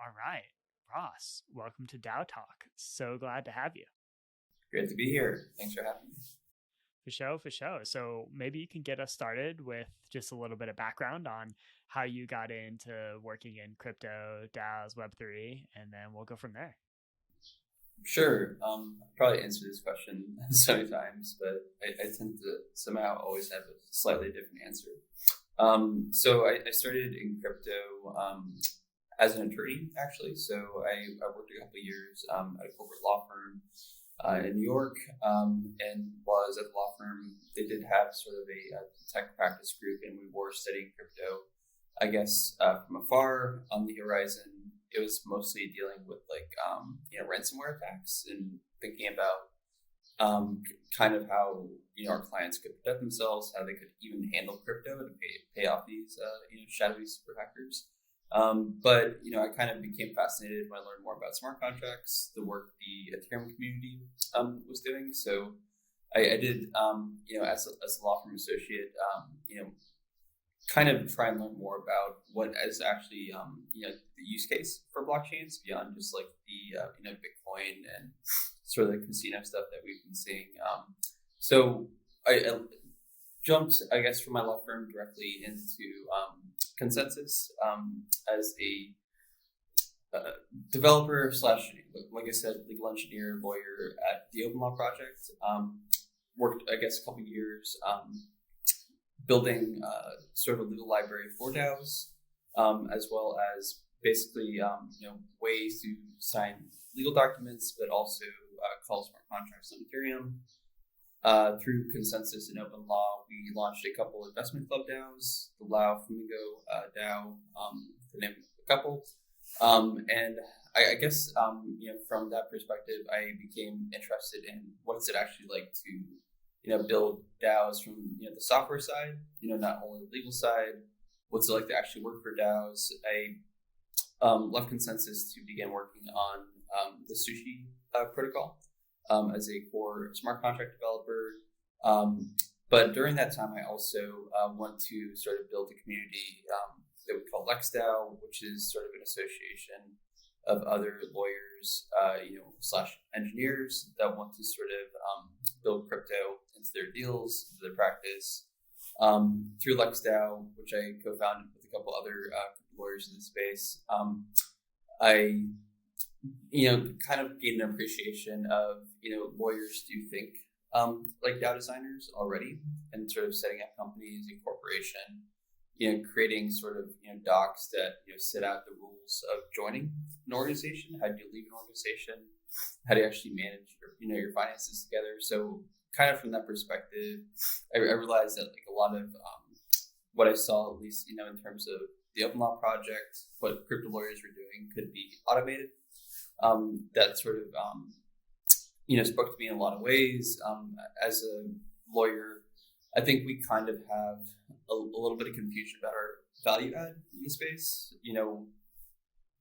All right, Ross, welcome to DAO Talk. So glad to have you. Great to be here. Thanks for having me. For sure, for sure. So maybe you can get us started with just a little bit of background on how you got into working in crypto, DAOs, Web3, and then we'll go from there. Sure. I'll probably answered this question so many times, but I tend to somehow always have a slightly different answer. So I started in crypto as an attorney, actually. So I worked a couple of years at a corporate law firm in New York, and while I was at the law firm, they did have sort of a tech practice group, and we were studying crypto. I guess from afar on the horizon, it was mostly dealing with ransomware attacks and thinking about kind of how our clients could protect themselves, how they could even handle crypto to pay off these shadowy super hackers. But I kind of became fascinated when I learned more about smart contracts, the work the Ethereum community was doing. So I did as a law firm associate, kind of try and learn more about what is actually the use case for blockchains beyond just like the Bitcoin and sort of the casino stuff that we've been seeing. So I jumped, I guess, from my law firm directly into Consensus as a developer slash, like I said, legal engineer, lawyer at the Open Law Project. Worked, I guess, a couple years building sort of a legal library for DAOs, as well as basically ways to sign legal documents, but also call smart contracts on Ethereum. Through Consensus and Open Law, we launched a couple investment club DAOs, the Lao Flamingo DAO, to name a couple. And I guess from that perspective, I became interested in what's it actually like to build DAOs from the software side, not only the legal side. What's it like to actually work for DAOs? I left Consensus to begin working on the Sushi protocol as a core smart contract developer. But during that time, I also want to sort of build a community that we call LexDAO, which is sort of an association of other lawyers, slash engineers that want to sort of build crypto into their deals, into their practice. Through LexDAO, which I co-founded with a couple other lawyers in the space, I kind of gained an appreciation of, lawyers do think like DAO designers already, and sort of setting up companies and corporation, creating sort of, docs that, set out the rules of joining an organization. How do you leave an organization? How do you actually manage your finances together? So kind of from that perspective, I realized that like a lot of what I saw, at least, in terms of the Open Law Project, what crypto lawyers were doing could be automated. That sort of, spoke to me in a lot of ways. As a lawyer, I think we kind of have a little bit of confusion about our value add in the space.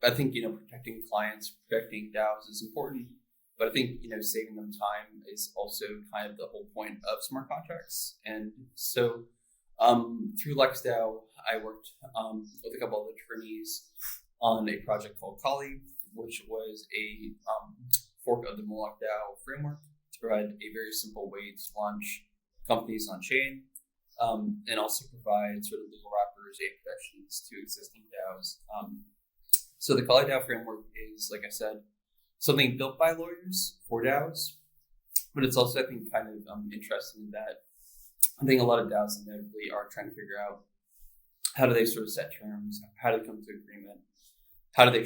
I think, protecting clients, protecting DAOs is important, but I think, saving them time is also kind of the whole point of smart contracts. And so through LexDAO, I worked with a couple of attorneys on a project called Kali, which was a fork of the Moloch DAO framework to provide a very simple way to launch companies on chain, and also provide sort of legal wrappers and protections to existing DAOs. So the Kali DAO framework is, like I said, something built by lawyers for DAOs, but it's also, I think, kind of interesting that I think a lot of DAOs inevitably are trying to figure out how do they sort of set terms, how do they come to agreement, how do they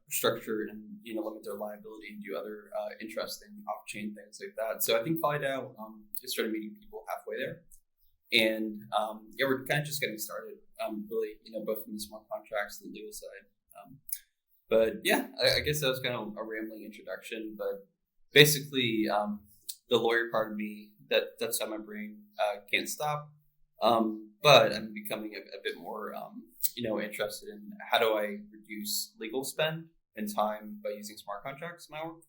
structure and limit their liability and do other interesting off-chain things like that. So I think Kali DAO is sort of meeting people halfway there, and we're kind of just getting started. Really, both from the smart contracts and the legal side. But yeah, I guess that was kind of a rambling introduction. But basically, the lawyer part of me, that's how my brain can't stop. But I'm becoming a bit more, interested in how do I reduce legal spend and time by using smart contracts in my work,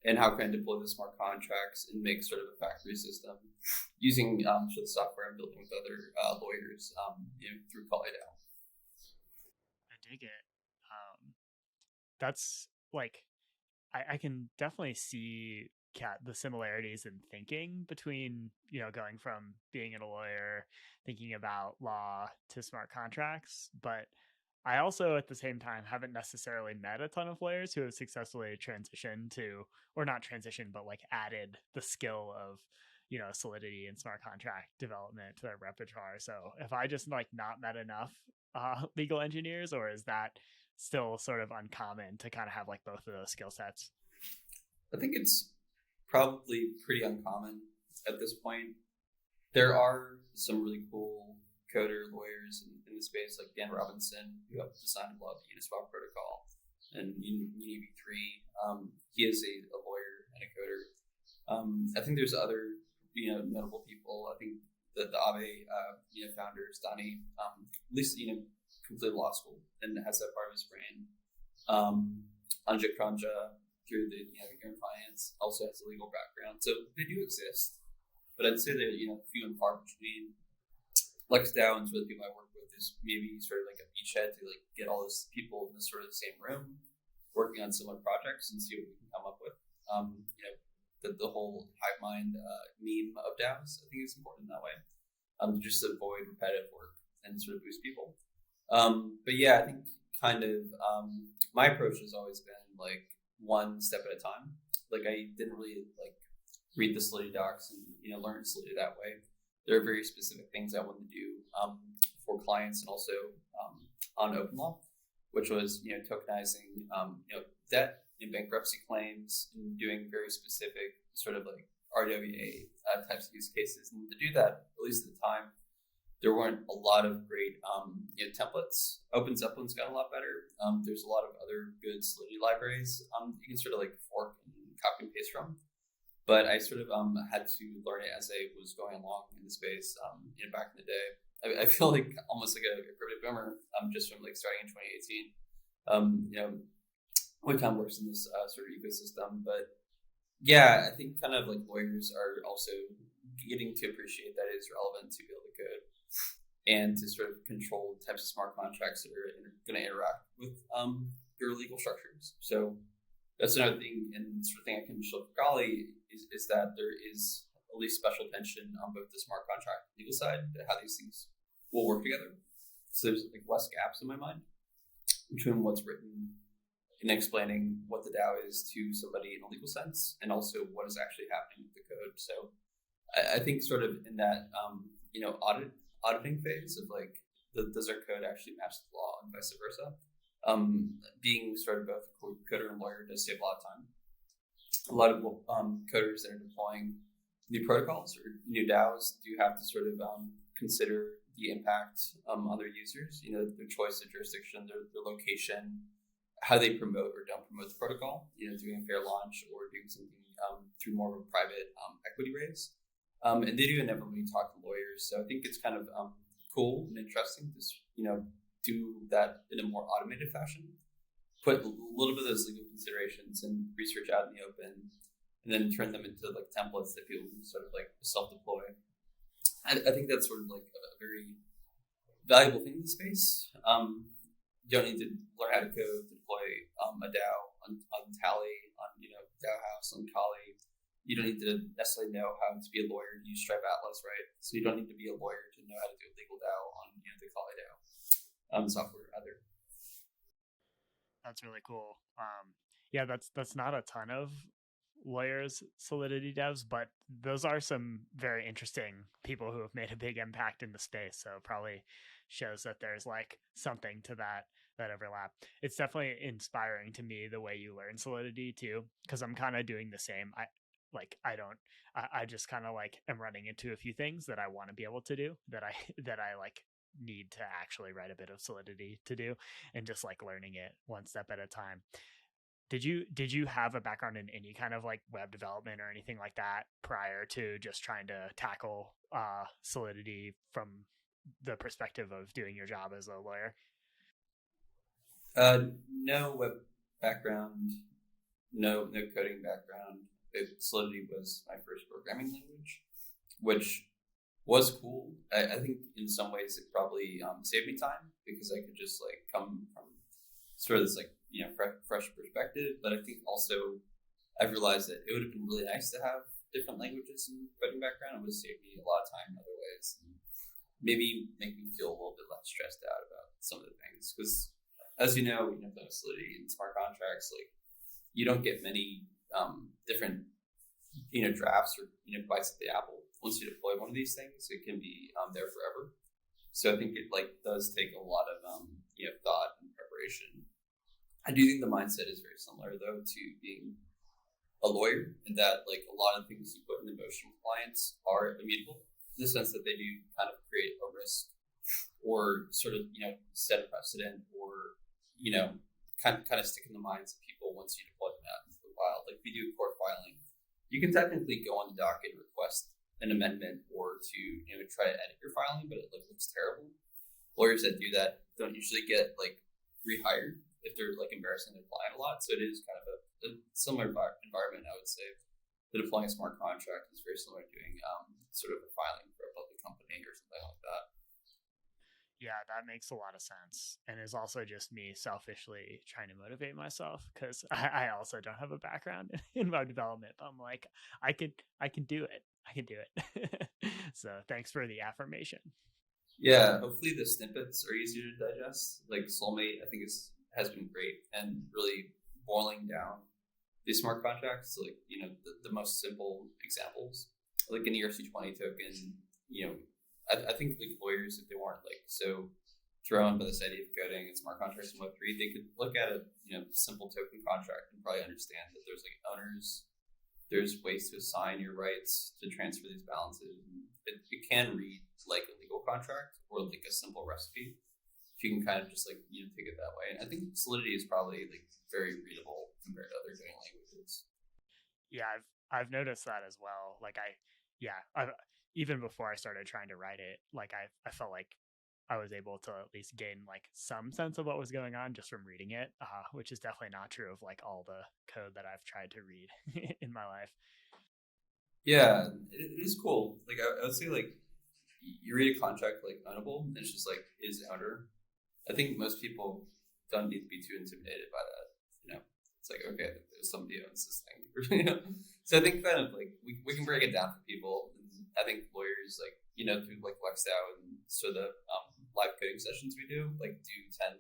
and how can I deploy the smart contracts and make sort of a factory system using the software I'm building with other lawyers, through Solidity. I dig it. that's like I can definitely see the similarities in thinking between, going from being a lawyer, thinking about law to smart contracts. But I also, at the same time, haven't necessarily met a ton of lawyers who have successfully transitioned to, or not transitioned, but like added the skill of, Solidity and smart contract development to their repertoire. So if I just like not met enough legal engineers, or is that still sort of uncommon to kind of have like both of those skill sets? I think it's probably pretty uncommon at this point. There are some really cool coder lawyers in the space, like Dan Robinson, who have designed a lot of the Uniswap protocol and UniV3. He is a lawyer and a coder. I think there's other notable people. I think the Aave founder is Donnie, at least completed law school and has that part of his brain. Anja Kranja, through the Earn Finance, also has a legal background, so they do exist. But I'd say they're few and far between. LexDAO and sort of the people I work with is maybe sort of like a beachhead to like get all those people in the sort of the same room, working on similar projects and see what we can come up with. The whole hive mind meme of DAOs, I think is important that way. Just to avoid repetitive work and sort of boost people. But yeah, I think kind of my approach has always been like one step at a time. Like I didn't really like read the Solidity docs and learn Solidity that way. There are very specific things I wanted to do for clients and also on open law, which was tokenizing debt and bankruptcy claims and doing very specific sort of like RWA types of use cases. And to do that, at least at the time, there weren't a lot of great templates. OpenZeppelin's got a lot better. There's a lot of other good Solidity libraries you can sort of like fork and copy and paste from. But I sort of had to learn it as I was going along in the space back in the day. I feel like almost like a crypto boomer just from like starting in 2018. My time works in this sort of ecosystem. But yeah, I think kind of like lawyers are also getting to appreciate that it's relevant to be able to code and to sort of control types of smart contracts that are going to interact with your legal structures. So that's another thing, and sort of thing I can show for Kali is that there is at least special attention on both the smart contract and legal side to how these things will work together. So there's like less gaps in my mind between what's written and explaining what the DAO is to somebody in a legal sense, and also what is actually happening with the code. So I think sort of in that auditing phase of like, does our code actually match the law and vice versa? Being sort of both coder and lawyer does save a lot of time. A lot of coders that are deploying new protocols or new DAOs do have to sort of consider the impact on their users, their choice of jurisdiction, their location, how they promote or don't promote the protocol, doing a fair launch or doing something through more of a private equity raise. And they do inevitably talk to lawyers. So I think it's kind of cool and interesting to, do that in a more automated fashion, put a little bit of those legal considerations and research out in the open, and then turn them into like templates that people can sort of like self-deploy. I think that's sort of like a very valuable thing in the space. You don't need to learn how to code to deploy a DAO on Tally, on DAO House, on Kali. You don't need to necessarily know how to be a lawyer to use Stripe Atlas, right? So you don't need to be a lawyer to know how to do a legal DAO on the Kali DAO software either. That's really cool. Yeah, that's not a ton of lawyers Solidity devs, but those are some very interesting people who have made a big impact in the space. So it probably shows that there's like something to that overlap. It's definitely inspiring to me the way you learn Solidity too, because I'm kind of doing the same. I just kind of like am running into a few things that I want to be able to do that I like need to actually write a bit of Solidity to do, and just like learning it one step at a time. Did you have a background in any kind of like web development or anything like that prior to just trying to tackle Solidity from the perspective of doing your job as a lawyer? No web background, no coding background. Solidity was my first programming language, which was cool. I think in some ways it probably saved me time because I could just like come from sort of this like fresh perspective. But I think also I've realized that it would have been really nice to have different languages and coding background. It would have saved me a lot of time in other ways, and maybe make me feel a little bit less stressed out about some of the things. Because as you know, Solidity and smart contracts, like you don't get many different drafts or bites at the apple. Once you deploy one of these things, it can be there forever. So I think it does take a lot of thought and preparation. I do think the mindset is very similar though to being a lawyer, in that a lot of things you put in motion with clients are immutable, in the sense that they do kind of create a risk or sort of set a precedent, or kind of stick in the minds of people once you deploy them out into the wild. Like if you do court filing, you can technically go on the docket and request an amendment or to try to edit your filing, but it looks terrible. Lawyers that do that don't usually get rehired if they're embarrassing their client a lot. So it is kind of a similar environment, I would say. The deploying a smart contract is very similar to doing sort of a filing for a public company or something like that. Yeah, that makes a lot of sense, and is also just me selfishly trying to motivate myself, because I also don't have a background in web development. But I'm like, I can do it. I can do it. So thanks for the affirmation. Yeah, hopefully the snippets are easier to digest. Like Soulmate, I think has been great, and really boiling down these smart contracts to the most simple examples, like an ERC20 token. I think lawyers, if they weren't so thrown by this idea of coding and smart contracts in Web3, they could look at a simple token contract and probably understand that there's owners, there's ways to assign your rights, to transfer these balances. It can read like a legal contract or like a simple recipe, if you can kind of just take it that way. And I think Solidity is probably very readable compared to other coding languages. Yeah, I've noticed that as well. I've even before I started trying to write it, I felt like I was able to at least gain some sense of what was going on just from reading it, which is definitely not true of all the code that I've tried to read in my life. Yeah, it is cool. I would say you read a contract ownable, and it's just is owner. I think most people don't need to be too intimidated by that. It's okay, there's somebody who owns this thing. So I think kind of we can break it down for people. I think lawyers through LexDAO and so the live coding sessions we do tend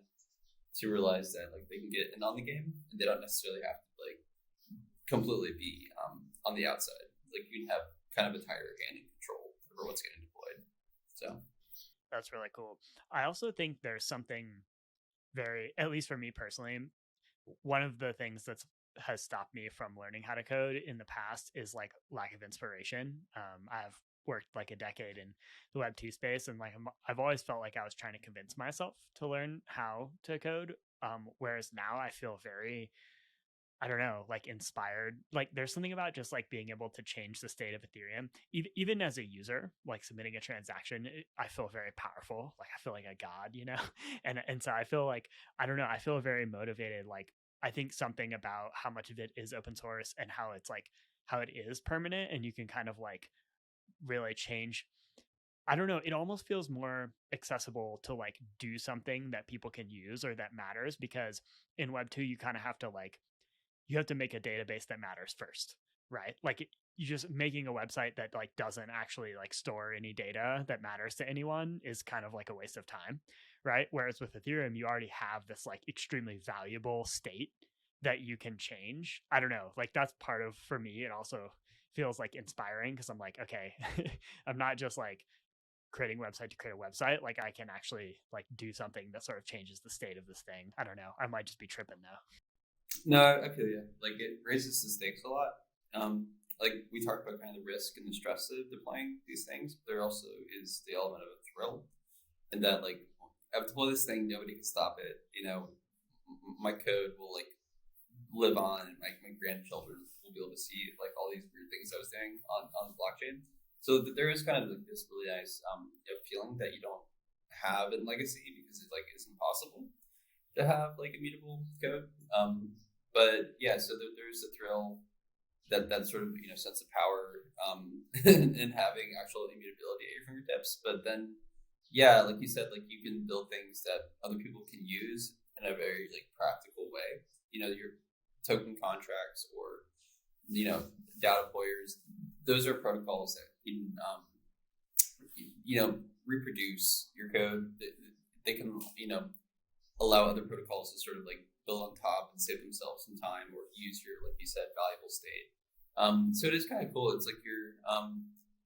to realize that they can get in on the game, and they don't necessarily have to completely be on the outside. You can have kind of a tighter hand in control over what's getting deployed. So that's really cool. I also think there's something very, at least for me personally, one of the things that's has stopped me from learning how to code in the past is lack of inspiration. I've worked a decade in the Web2 space, and I've always felt like I was trying to convince myself to learn how to code. Whereas now I feel very, I don't know, inspired. There's something about just being able to change the state of Ethereum, even as a user, submitting a transaction. I feel very powerful. I feel like a god, and so I feel I don't know. I feel very motivated. I think something about how much of it is open source and how it's how it is permanent, and you can kind of really change. I don't know. It almost feels more accessible to do something that people can use or that matters, because in Web2 you kind of have to you have to make a database that matters first, right? You just making a website that doesn't actually store any data that matters to anyone is kind of a waste of time, right? Whereas with Ethereum, you already have this extremely valuable state that you can change. I don't know, that's part of, for me, it also feels inspiring, because I'm okay, I'm not just creating a website to create a website. I can actually do something that sort of changes the state of this thing. I don't know. I might just be tripping though. No, I feel you. It raises the stakes a lot. We talked about kind of the risk and the stress of deploying these things, but there also is the element of a thrill, and that I've deployed this thing, nobody can stop it. My code will live on, and my grandchildren will be able to see all these weird things I was doing on the blockchain. So there is kind of this really nice feeling that you don't have in legacy, because it's impossible to have immutable code. But yeah, so there's a thrill, that sort of sense of power in having actual immutability at your fingertips. But then, yeah, like you said, you can build things that other people can use, in a very like practical way. Your token contracts or DAO deployers, those are protocols that can reproduce your code. They can allow other protocols to sort of like build on top and save themselves some time or use your, like you said, valuable state. So it is kind of cool. It's like you're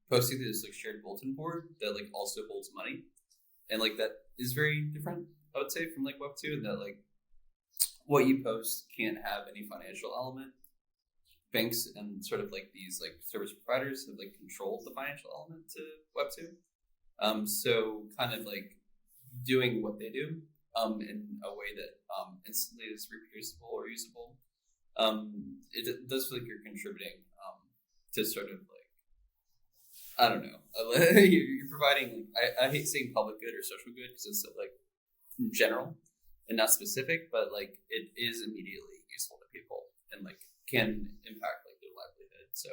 posting to this like shared bulletin board that like also holds money, and like that is very different, I would say, from like Web2, and that like what you post can't have any financial element. Banks and sort of like these like service providers have like controlled the financial element to Web2. So kind of like doing what they do in a way that instantly is reproducible or usable. It does feel like you're contributing to sort of like, I don't know, you're providing, I hate saying public good or social good because it's so like general and not specific, but like it is immediately useful to people and like can impact like their livelihood. So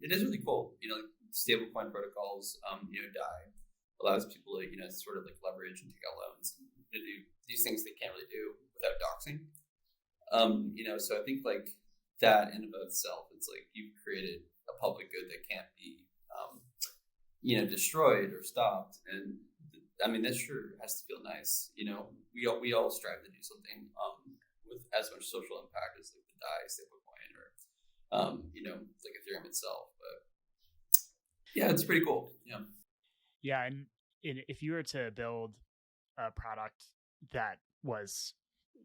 it is really cool. Like stablecoin protocols, DAI allows people to sort of like leverage and take out loans and to do these things they can't really do without doxing. So I think like that in and of itself, it's like you've created a public good that can't be destroyed or stopped. And I mean, that sure has to feel nice. We all strive to do something with as much social impact as like the DAI stablecoin or like Ethereum itself. But yeah, it's pretty cool. Yeah, and if you were to build a product that was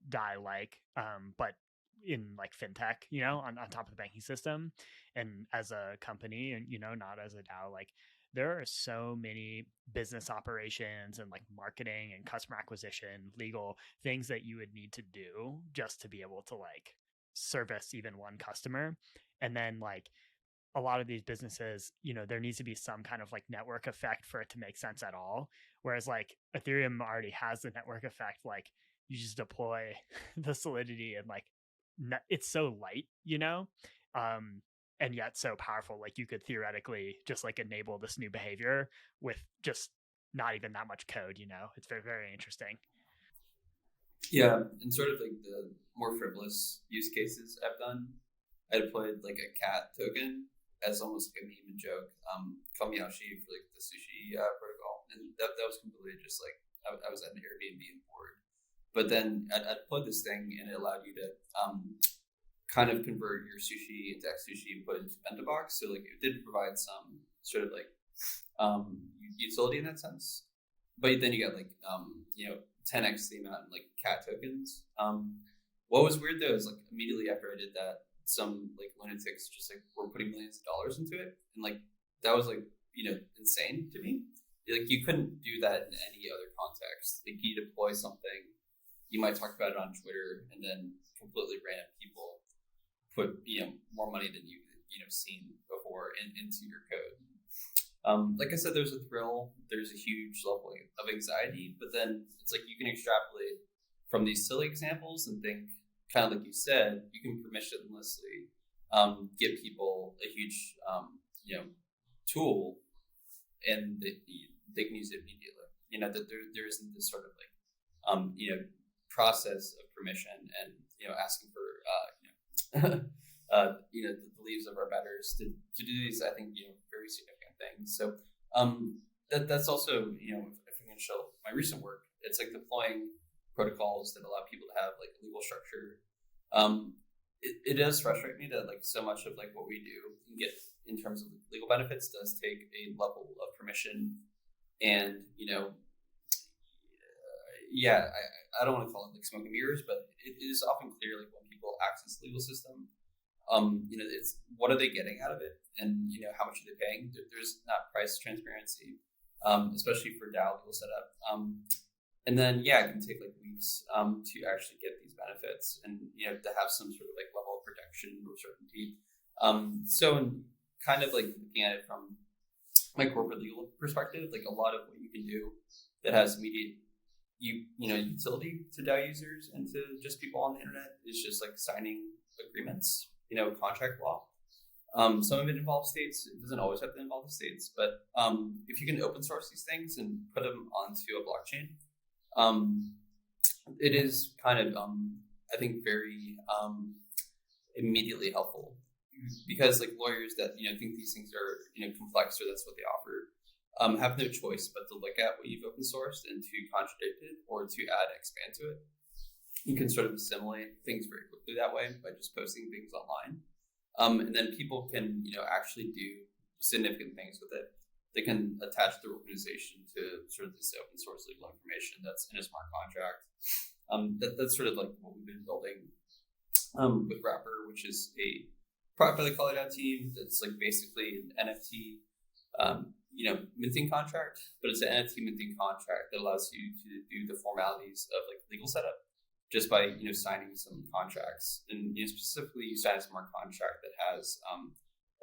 DAI like, but in like fintech, on top of the banking system, and as a company, and not as a DAO, like there are so many business operations and like marketing and customer acquisition, legal things that you would need to do just to be able to like service even one customer. And then like a lot of these businesses, there needs to be some kind of like network effect for it to make sense at all. Whereas like Ethereum already has the network effect. Like you just deploy the Solidity and like it's so light, and yet so powerful. Like you could theoretically just like enable this new behavior with just not even that much code. It's very, very interesting. Yeah, and sort of like the more frivolous use cases I've done, I deployed like a cat token as almost like a meme and joke, Kamiyashi for like the Sushi protocol, and that was completely just like I was at an Airbnb and bored. But then I deployed this thing, and it allowed you to kind of convert your sushi into X sushi and put it into bento box. So like it did provide some sort of like utility in that sense. But then you got like 10x the amount in like cat tokens. What was weird though is like immediately after I did that, some like lunatics just like were putting millions of dollars into it, and like that was like insane to me. Like you couldn't do that in any other context. Like you deploy something, you might talk about it on Twitter, and then completely random people put more money than you've seen before into your code. Like I said, there's a thrill, there's a huge level of anxiety, but then it's like you can extrapolate from these silly examples and think, kind of like you said, you can permissionlessly give people a huge tool, and they can use it immediately. That there isn't this sort of like process of permission and asking for the leaves of our betters to do these, I think, very significant things. So that's also, if I'm going to show my recent work, it's like deploying protocols that allow people to have like a legal structure. It does frustrate me that like so much of like what we do and get in terms of legal benefits does take a level of permission, and I don't want to call it like smoke and mirrors, but it is often clear like when people access the legal system, it's what are they getting out of it, and how much are they paying? There's not price transparency, especially for DAO legal setup. And then, it can take like weeks to actually get these benefits, and to have some sort of like level of protection or certainty. So, in kind of like looking at it from my corporate legal perspective, like a lot of what you can do that has immediate utility to DAO users and to just people on the internet is just like signing agreements, contract law. Some of it involves states. It doesn't always have to involve the states, but if you can open source these things and put them onto a blockchain, It is kind of, I think, very immediately helpful because like lawyers that think these things are complex or that's what they offer have no choice but to look at what you've open sourced and to contradict it or to add and expand to it. You can sort of assimilate things very quickly that way by just posting things online. And then people can, actually do significant things with it. They can attach their organization to sort of this open source legal information that's in a smart contract. That's sort of like what we've been building with Wrapper, which is a product by the DAO team that's like basically an NFT, minting contract, but it's an NFT minting contract that allows you to do the formalities of like legal setup just by signing some contracts, and specifically you sign a smart contract that has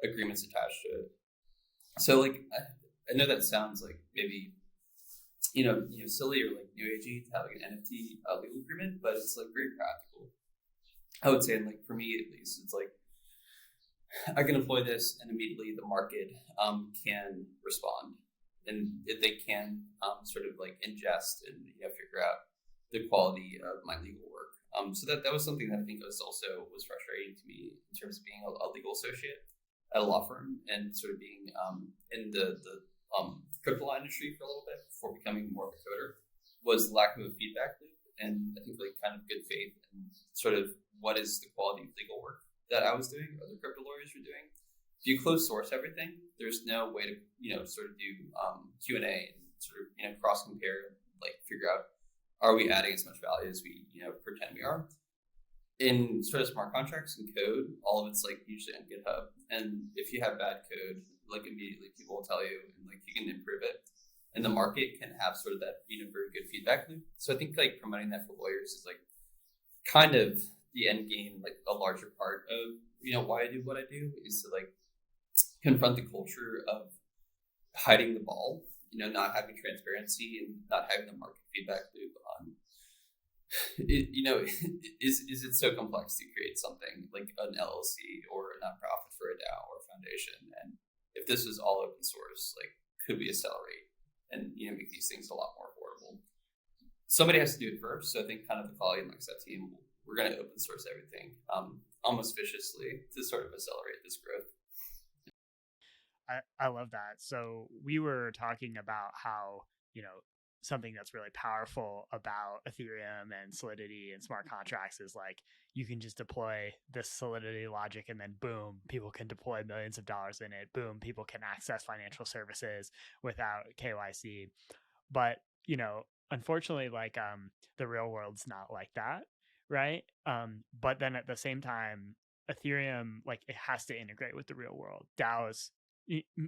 agreements attached to it. So like I know that sounds like maybe silly or like new agey to have like an NFT legal agreement, but it's like very practical. I would say, and like for me at least, it's like I can deploy this and immediately the market can respond, and if they can sort of like ingest and figure out the quality of my legal work. So that was something that I think was frustrating to me in terms of being a legal associate at a law firm and sort of being in the crypto law industry for a little bit before becoming more of a coder, was lack of a feedback loop and I think like kind of good faith and sort of what is the quality of legal work that I was doing or the crypto lawyers were doing. If you close source everything, there's no way to sort of do Q&A and sort of cross compare, like figure out, are we adding as much value as we pretend we are? In sort of smart contracts and code, all of it's like usually on GitHub. And if you have bad code, like immediately people will tell you and like you can improve it. And the market can have sort of that very good feedback loop. So I think like promoting that for lawyers is like kind of the end game, like a larger part of why I do what I do is to like confront the culture of hiding the ball, not having transparency and not having the market feedback loop on it. Is it so complex to create something like an LLC or a nonprofit for a DAO or a foundation? And if this is all open source, like could we accelerate and make these things a lot more affordable? Somebody has to do it first. So I think kind of the quality and LexDAO team, we're going to open source everything almost viciously to sort of accelerate this growth. I love that. So we were talking about how, something that's really powerful about Ethereum and Solidity and smart contracts is like you can just deploy this Solidity logic and then boom, people can deploy millions of dollars in it. Boom, people can access financial services without KYC. But, unfortunately, like the real world's not like that, right? But then at the same time, Ethereum, like it has to integrate with the real world. DAOs,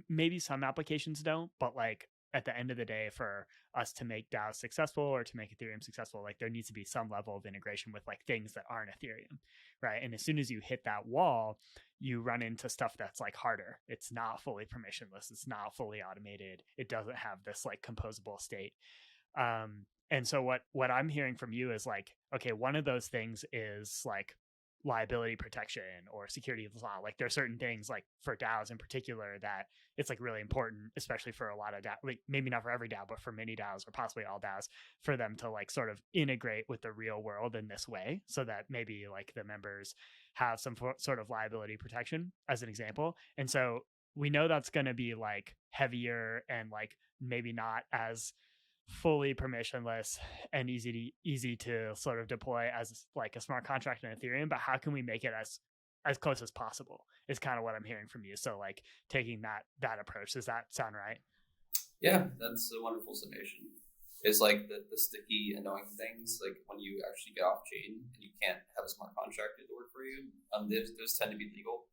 maybe some applications don't, but like at the end of the day, for us to make DAOs successful or to make Ethereum successful, like there needs to be some level of integration with like things that aren't Ethereum, right? And as soon as you hit that wall, you run into stuff that's like harder. It's not fully permissionless. It's not fully automated. It doesn't have this like composable state. And so what I'm hearing from you is like, okay, one of those things is like liability protection or security of law. Like there are certain things like for DAOs in particular that it's like really important, especially for a lot of DAOs, like maybe not for every DAO, but for many DAOs or possibly all DAOs, for them to like sort of integrate with the real world in this way so that maybe like the members have some sort of liability protection as an example. And so we know that's going to be like heavier and like maybe not as fully permissionless and easy to sort of deploy as like a smart contract in Ethereum, but how can we make it as close as possible is kind of what I'm hearing from you. So like taking that approach, does that sound right? Yeah, that's a wonderful summation. It's like the sticky, annoying things, like when you actually get off chain and you can't have a smart contract to work for you. Those tend to be legal,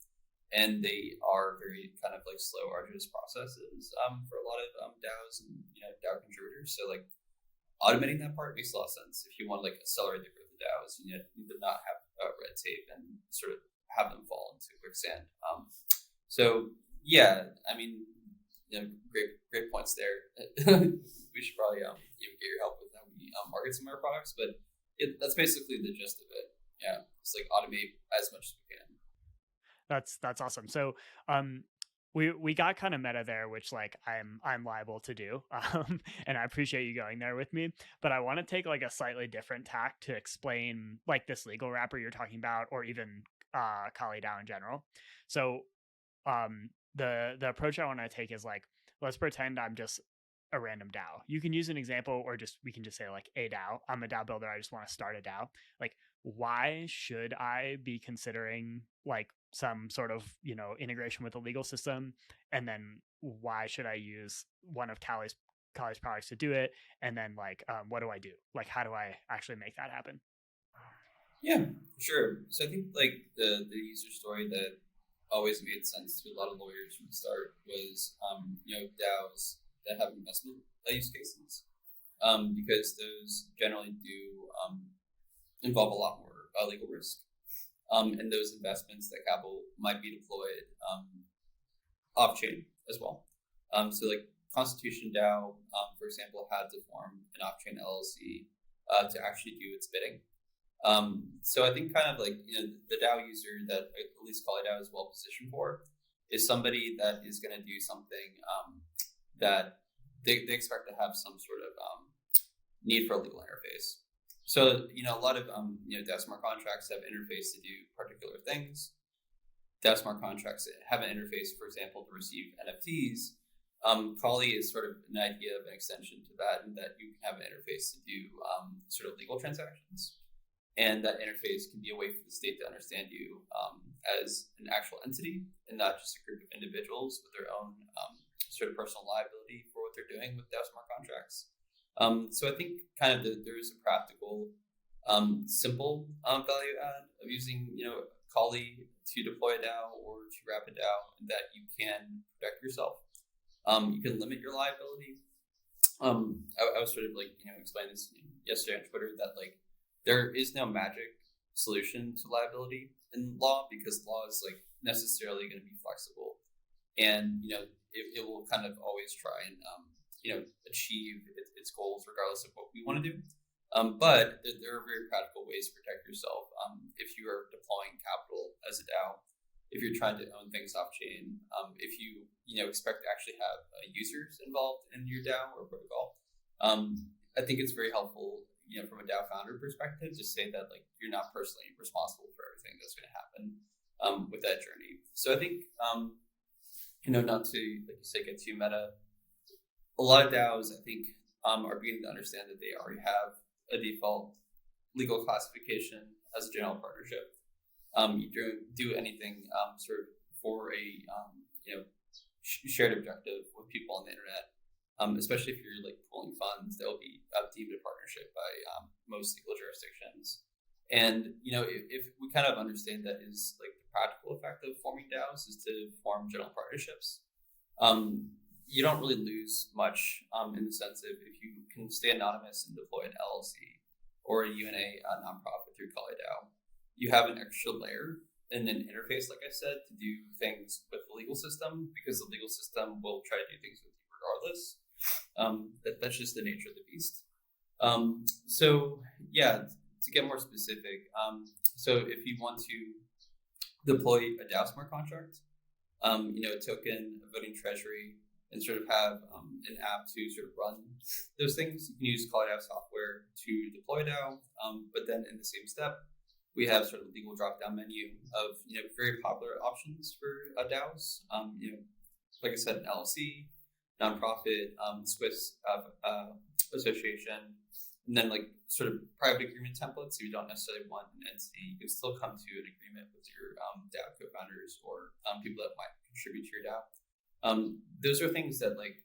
and they are very kind of like slow, arduous processes for a lot of DAOs and DAO contributors. So like automating that part makes a lot of sense. If you want to like accelerate the growth of DAOs, you need to not have red tape and sort of have them fall into quicksand. So yeah, I mean, great points there. We should probably get your help with how we market some of our products, but that's basically the gist of it. Yeah, it's like automate as much as we can. That's awesome. So we got kind of meta there, which like I'm liable to do, and I appreciate you going there with me. But I want to take like a slightly different tack to explain like this legal wrapper you're talking about, or even Kali DAO in general. So the approach I want to take is like, let's pretend I'm just a random DAO. You can use an example, or just we can just say like a DAO. I'm a DAO builder. I just want to start a DAO. Like, why should I be considering like some sort of integration with the legal system, and then why should I use one of Kali's products to do it, and then like what do I do? Like, how do I actually make that happen? Yeah, sure. So I think like the user story that always made sense to a lot of lawyers from the start was DAOs that have investment use cases, because those generally do involve a lot more legal risk, and those investments, that capital might be deployed off chain as well. So like Constitution DAO, for example, had to form an off chain LLC to actually do its bidding. So I think kind of like the DAO user that at least Kali DAO is well positioned for is somebody that is going to do something that they expect to have some sort of need for a legal interface. So a lot of DAO smart contracts have interface to do particular things. DAO smart contracts have an interface, for example, to receive NFTs. Kali is sort of an idea of an extension to that, and that you can have an interface to do sort of legal transactions. And that interface can be a way for the state to understand you as an actual entity, and not just a group of individuals with their own sort of personal liability for what they're doing with DAO smart contracts. So I think kind of there is a practical, simple value add of using Kali to deploy a DAO or to wrap a DAO, that you can protect yourself. You can limit your liability. I was sort of like explaining this yesterday on Twitter, that like there is no magic solution to liability in law, because law is like necessarily going to be flexible, and it will kind of always try and achieve its goals regardless of what we want to do. But there are very practical ways to protect yourself if you are deploying capital as a DAO, if you're trying to own things off chain, if you expect to actually have users involved in your DAO or protocol. I think it's very helpful from a DAO founder perspective to say that like you're not personally responsible for everything that's going to happen with that journey. So I think not to, like you say, get too meta, a lot of DAOs I think are beginning to understand that they already have a default legal classification as a general partnership. You do anything sort of for a shared objective with people on the internet. Especially if you're like pooling funds, that will be deemed a partnership by most legal jurisdictions. And if we kind of understand that is like the practical effect of forming DAOs is to form general partnerships, you don't really lose much in the sense of if you can stay anonymous and deploy an LLC or a UNA nonprofit through Kali DAO, you have an extra layer and an interface, like I said, to do things with the legal system, because the legal system will try to do things with you regardless. That's just the nature of the beast. So yeah, to get more specific, so if you want to deploy a DAO smart contract, a token, a voting treasury, and sort of have an app to sort of run those things, you can use Kali DAO software to deploy DAO. But then in the same step, we have sort of a legal drop-down menu of very popular options for DAOs. Like I said, an LLC, nonprofit, Swiss association, and then like sort of private agreement templates. So you don't necessarily want an entity, you can still come to an agreement with your DAO co-founders or people that might contribute to your DAO. Those are things that like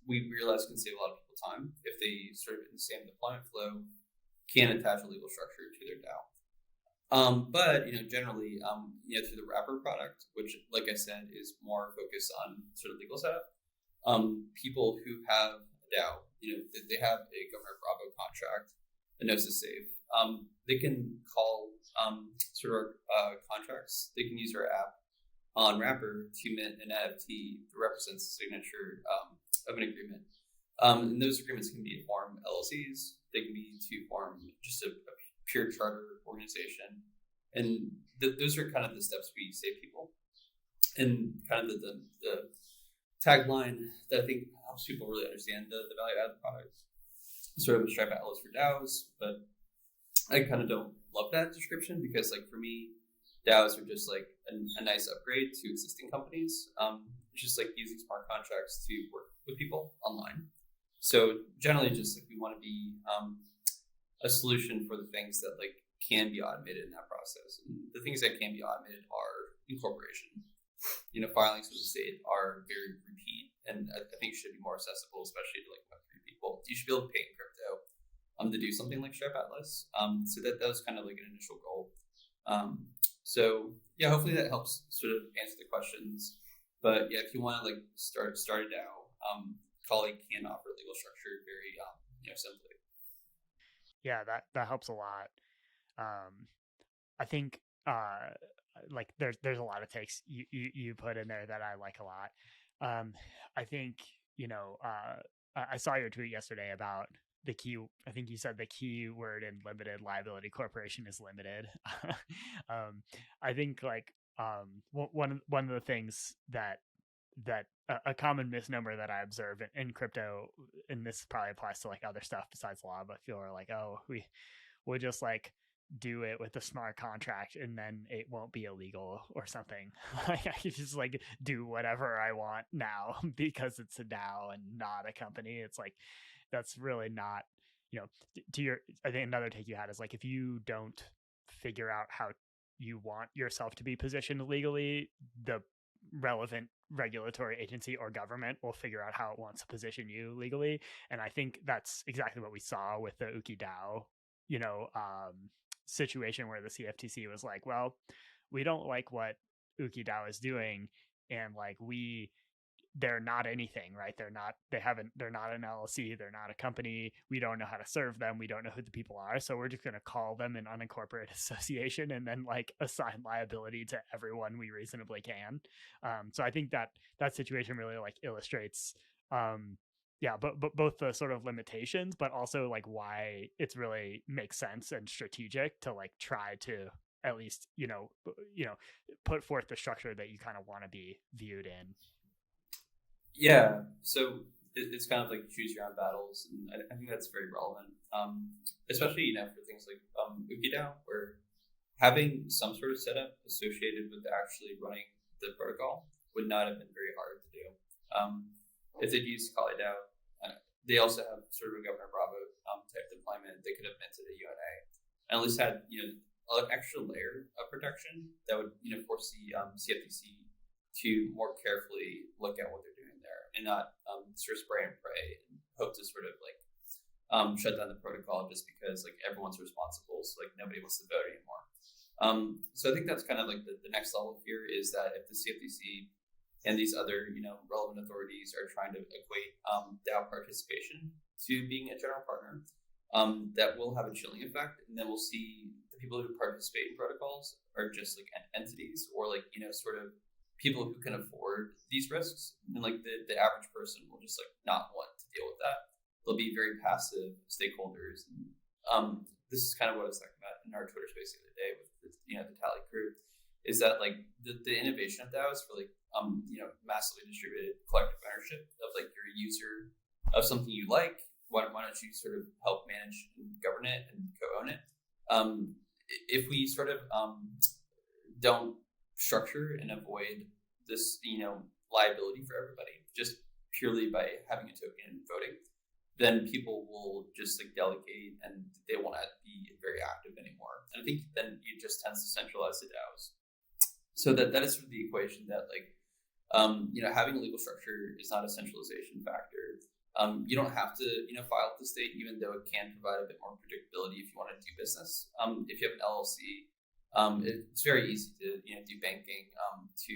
we realize can save a lot of people time if they sort of in the same deployment flow can attach a legal structure to their DAO. But generally, through the wrapper product, which, like I said, is more focused on sort of legal setup, people who have a DAO, they have a Governor Bravo contract, a Gnosis safe. They can call sort of contracts. They can use our app on Wrapper to mint an NFT that represents the signature of an agreement. And those agreements can be to form LLCs. They can be to form just a pure charter organization. And those are kind of the steps we save people. And kind of the tagline that I think helps people really understand the value out of the product. Sort of a Stripe Atlas for DAOs, but I kind of don't love that description because, like, for me, DAOs are just like a nice upgrade to existing companies. It's just like using smart contracts to work with people online. So generally, just like we want to be a solution for the things that like can be automated in that process. And the things that can be automated are incorporation. Filings with the state are very repeat, and I think should be more accessible, especially to like Web3 people. You should be able to pay in crypto to do something like Stripe Atlas. So that was kind of like an initial goal. So yeah, hopefully that helps sort of answer the questions. But yeah, if you want to like start a DAO, Colleague can offer legal structure very simply. Yeah, that helps a lot. I think like there's a lot of takes you put in there that I like a lot. I think I saw your tweet yesterday about the key. I think you said the key word in limited liability corporation is limited. I think like one of the things that a common misnomer that I observe in crypto, and this probably applies to like other stuff besides law, but people are like, oh, we'll just like do it with a smart contract and then it won't be illegal or something. Like I can just like do whatever I want now because it's a DAO and not a company. It's like that's really not, to your, I think another take you had is like if you don't figure out how you want yourself to be positioned legally, the relevant regulatory agency or government will figure out how it wants to position you legally. And I think that's exactly what we saw with the Ooki DAO, situation where the CFTC was like, well, we don't like what Ooki DAO is doing, and like they're not anything, right? They're not an LLC, they're not a company. We don't know how to serve them. We don't know who the people are. So we're just going to call them an unincorporated association and then like assign liability to everyone we reasonably can. So I think that situation really like illustrates, but both the sort of limitations, but also like why it's really makes sense and strategic to like try to at least, put forth the structure that you kind of want to be viewed in. Yeah, so it's kind of like choose your own battles, and I think that's very relevant, especially for things like Ooki DAO, where having some sort of setup associated with actually running the protocol would not have been very hard to do. If they'd used Kali DAO, they also have sort of a Governor Bravo type deployment. They could have minted a UNA, and at least had an extra layer of protection that would force the CFTC to more carefully look at what they're doing there and not sort of spray and pray and hope to sort of like shut down the protocol just because like everyone's responsible, so like nobody wants to vote anymore. So I think that's kind of like the next level here is that if the CFTC and these other relevant authorities are trying to equate DAO participation to being a general partner, that will have a chilling effect, and then we'll see the people who participate in protocols are just like entities or like sort of people who can afford these risks, and like the average person will just like not want to deal with that. They'll be very passive stakeholders. And, this is kind of what I was talking about in our Twitter space the other day with the Tally crew, is that like the innovation of DAOs for like massively distributed collective ownership of like you're a user of something you like. Why don't you sort of help manage and govern it and co-own it? If we sort of don't structure and avoid this liability for everybody just purely by having a token and voting, then people will just like delegate and they won't be very active anymore. And I think then it just tends to centralize the DAOs. So that is sort of the equation that like having a legal structure is not a centralization factor. You don't have to file with the state, even though it can provide a bit more predictability if you want to do business. If you have an LLC, it's very easy to do banking, to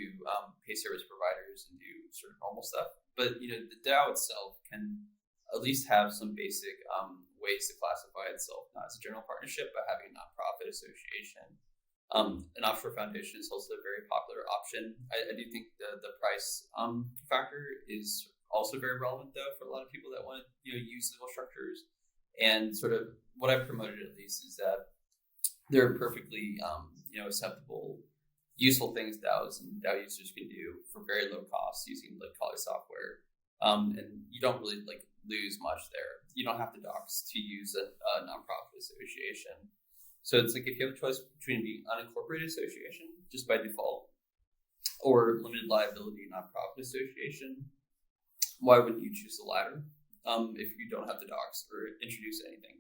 pay service providers and do sort of normal stuff. But the DAO itself can at least have some basic ways to classify itself, not as a general partnership, but having a nonprofit association. An offshore foundation is also a very popular option. I do think the price factor is also very relevant, though, for a lot of people that want to use legal structures. And sort of what I've promoted at least is that they're perfectly acceptable useful things DAOs and DAO users can do for very low cost using like Kali software. And you don't really like lose much there. You don't have to docs to use a nonprofit association. So it's like if you have a choice between being unincorporated association just by default or limited liability nonprofit association, why wouldn't you choose the latter? If you don't have the docs or introduce anything,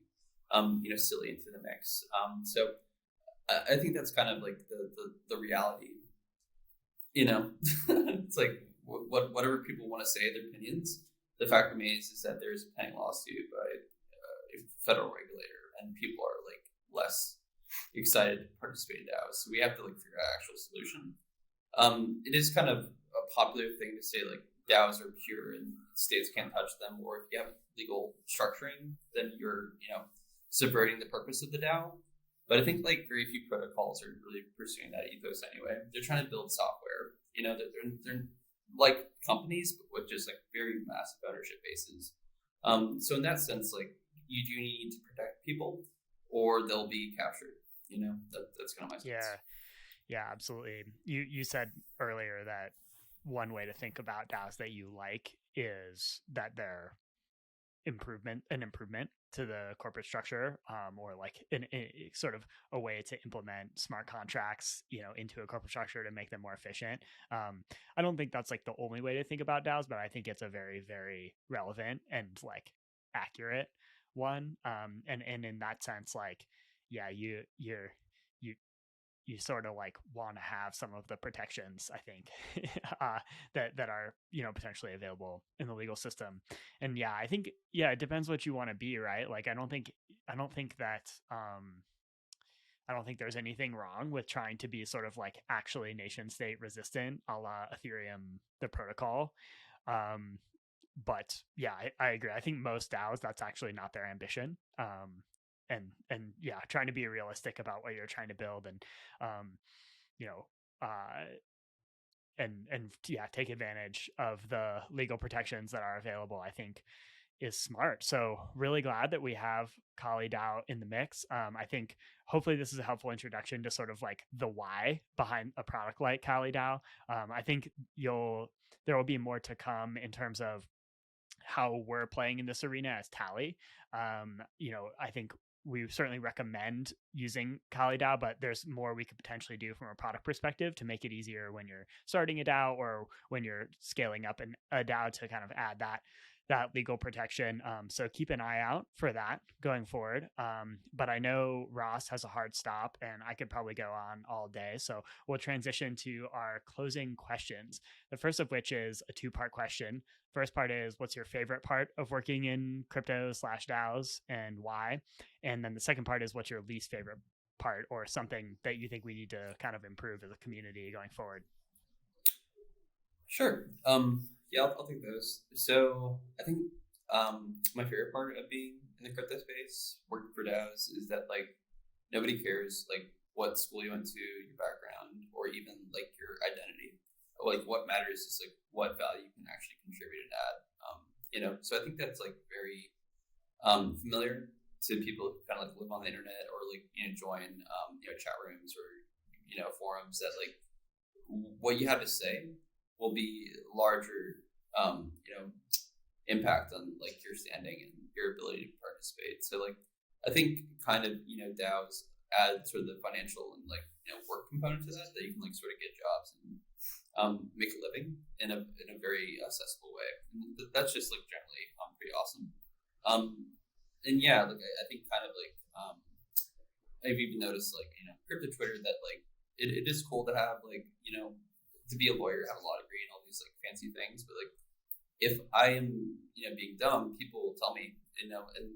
silly into the mix. So I think that's kind of like the reality. It's like whatever people want to say, their opinions. The fact remains is that there's a pending lawsuit by a federal regulator, and people are like less excited to participate in DAOs. So we have to like figure out an actual solution. It is kind of a popular thing to say like DAOs are pure and states can't touch them, or if you have legal structuring, then you're subverting the purpose of the DAO. But I think like very few protocols are really pursuing that ethos anyway. They're trying to build software. They're like companies, but with just like very massive ownership bases. So in that sense, like you do need to protect people, or they'll be captured. That's kind of my sense. Yeah, absolutely. You said earlier that one way to think about DAOs that you like is that they're an improvement to the corporate structure, or like sort of a way to implement smart contracts, into a corporate structure to make them more efficient. I don't think that's like the only way to think about DAOs, but I think it's a very, very relevant and like accurate one. And in that sense, like, yeah, you sort of like want to have some of the protections, I think, that are potentially available in the legal system. And yeah, I think it depends what you want to be, right? Like I don't think there's anything wrong with trying to be sort of like actually nation state resistant, a la Ethereum, the protocol. But yeah, I agree. I think most DAOs, that's actually not their ambition. And yeah, trying to be realistic about what you're trying to build, and take advantage of the legal protections that are available, I think is smart. So really glad that we have Kali DAO in the mix. I think hopefully this is a helpful introduction to sort of like the why behind a product like Kali DAO. I think there will be more to come in terms of how we're playing in this arena as Tally. I think we certainly recommend using Kali DAO, but there's more we could potentially do from a product perspective to make it easier when you're starting a DAO or when you're scaling up a DAO to kind of add that legal protection. So keep an eye out for that going forward. But I know Ross has a hard stop and I could probably go on all day. So we'll transition to our closing questions. The first of which is a 2-part question. First part is, what's your favorite part of working in crypto/DAOs and why? And then the second part is, what's your least favorite part or something that you think we need to kind of improve as a community going forward? Sure. Yeah, I'll take those. So I think my favorite part of being in the crypto space, working for DAOs, is that like nobody cares like what school you went to, your background, or even like your identity. Like what matters is like what value you can actually contribute and add. So I think that's like very familiar to people who kind of like live on the internet or like join chat rooms or forums, that like what you have to say will be larger impact on like your standing and your ability to participate. So like I think kind of DAOs add sort of the financial and like work component to that you can like sort of get jobs and make a living in a very accessible way. And that's just like generally pretty awesome. And yeah, like I think kind of like I've even noticed like crypto Twitter that like it is cool to have like to be a lawyer, have a law degree and all these like fancy things, but like if I am being dumb, people will tell me, and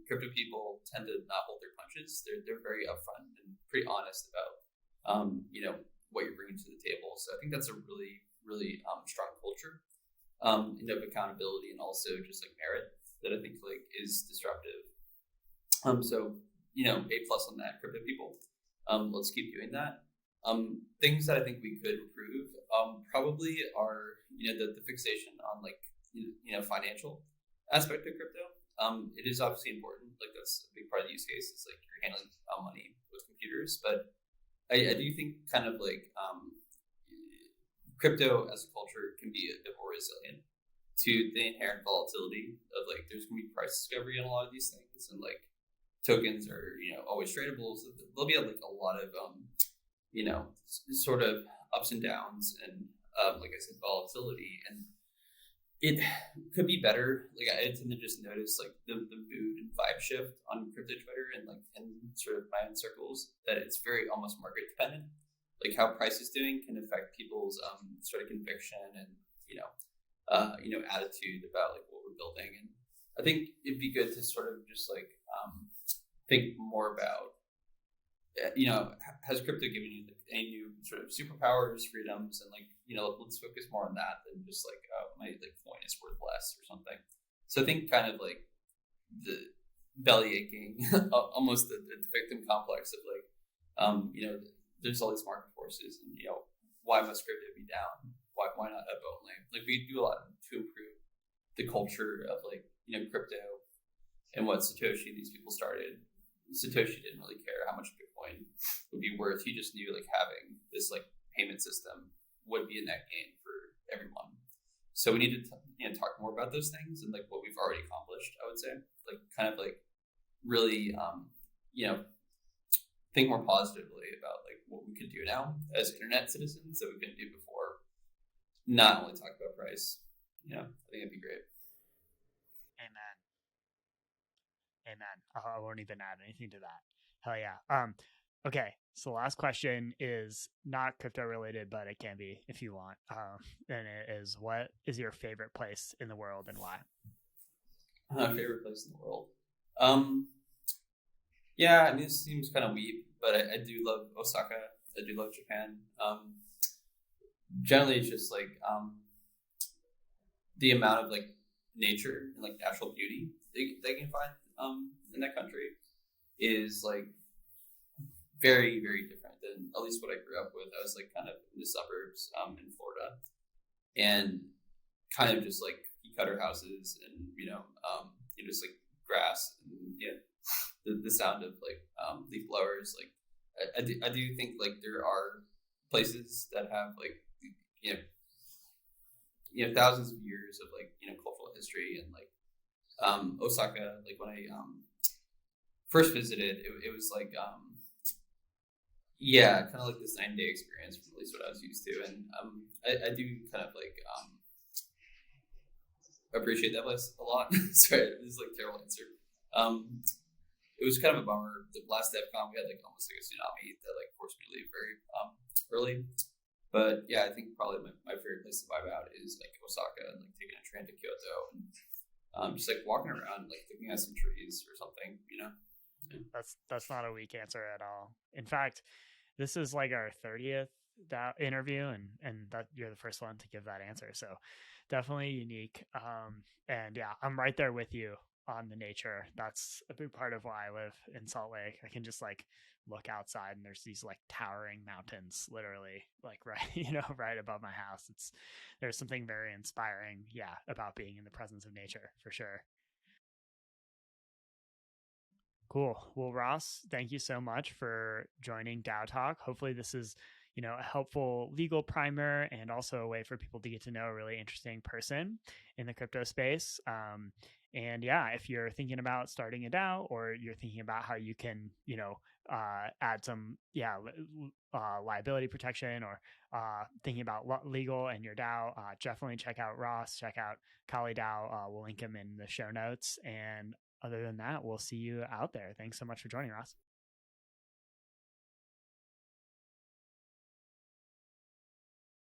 crypto people tend to not hold their punches. They're very upfront and pretty honest about what you're bringing to the table. So I think that's a really really strong culture of accountability and also just like merit that I think like is disruptive. So A+ on that, crypto people. Let's keep doing that. Things that I think we could improve probably are the fixation on like financial aspect of crypto. It is obviously important, like that's a big part of the use case. It's like you're handling money with computers, but I do think kind of like crypto as a culture can be a bit more resilient to the inherent volatility of like there's gonna be price discovery on a lot of these things, and like tokens are always tradable, so there'll be like a lot of sort of ups and downs, and like I said, volatility, and it could be better. Like I tend to just notice like the mood and vibe shift on crypto Twitter and like in sort of my own circles, that it's very almost market dependent. Like how price is doing can affect people's sort of conviction and attitude about like what we're building. And I think it'd be good to sort of just like think more about has crypto given you like, any new sort of superpowers, freedoms, and like let's focus more on that than just like my like coin is worth less or something. So I think kind of like the belly aching, almost the victim complex of like there's all these market forces, and why must crypto be down? Why not up only? Like we do a lot to improve the culture of like crypto and what Satoshi these people started. Satoshi didn't really care how much Bitcoin would be worth. He just knew like having this like payment system would be a net gain for everyone. So we need to talk more about those things and like what we've already accomplished. I would say like kind of like really think more positively about like what we could do now as internet citizens that we couldn't do before. Not only talk about price. I think it'd be great. Amen. Amen. I won't even add anything to that. Hell yeah. Okay. So the last question is not crypto related, but it can be if you want. And it is, what is your favorite place in the world and why? Favorite place in the world. Yeah, I mean, this seems kind of weak, but I do love Osaka. I do love Japan. Generally, it's just like the amount of like nature and like natural beauty they can find in that country is like very, very different than at least what I grew up with. I was like kind of in the suburbs in Florida, and kind of just like cutter houses and just like grass and the sound of like leaf blowers. Like I do think like there are places that have like thousands of years of like cultural history, and like Osaka, like when I first visited, it was like kind of like this 9-day experience from at least what I was used to, and I do kind of like appreciate that place a lot. Sorry, this is like a terrible answer. It was kind of a bummer. The last DevCon we had like almost like a tsunami that like forced me to leave very early. But yeah, I think probably my favorite place to vibe out is like Osaka and like taking a train to Kyoto and just like walking around, like looking at some trees or something. Yeah. That's not a weak answer at all. In fact, this is like our 30th interview, and that you're the first one to give that answer. So definitely unique. And yeah, I'm right there with you on the nature. That's a big part of why I live in Salt Lake. I can just like look outside and there's these like towering mountains literally like right right above my house. There's something very inspiring about being in the presence of nature for sure. Cool. Well, Ross, thank you so much for joining DAO Talk. Hopefully this is a helpful legal primer and also a way for people to get to know a really interesting person in the crypto space. And if you're thinking about starting a DAO, or you're thinking about how you can, add some, liability protection, or thinking about legal and your DAO, definitely check out Ross, check out Kali DAO. We'll link him in the show notes. And other than that, we'll see you out there. Thanks so much for joining, Ross.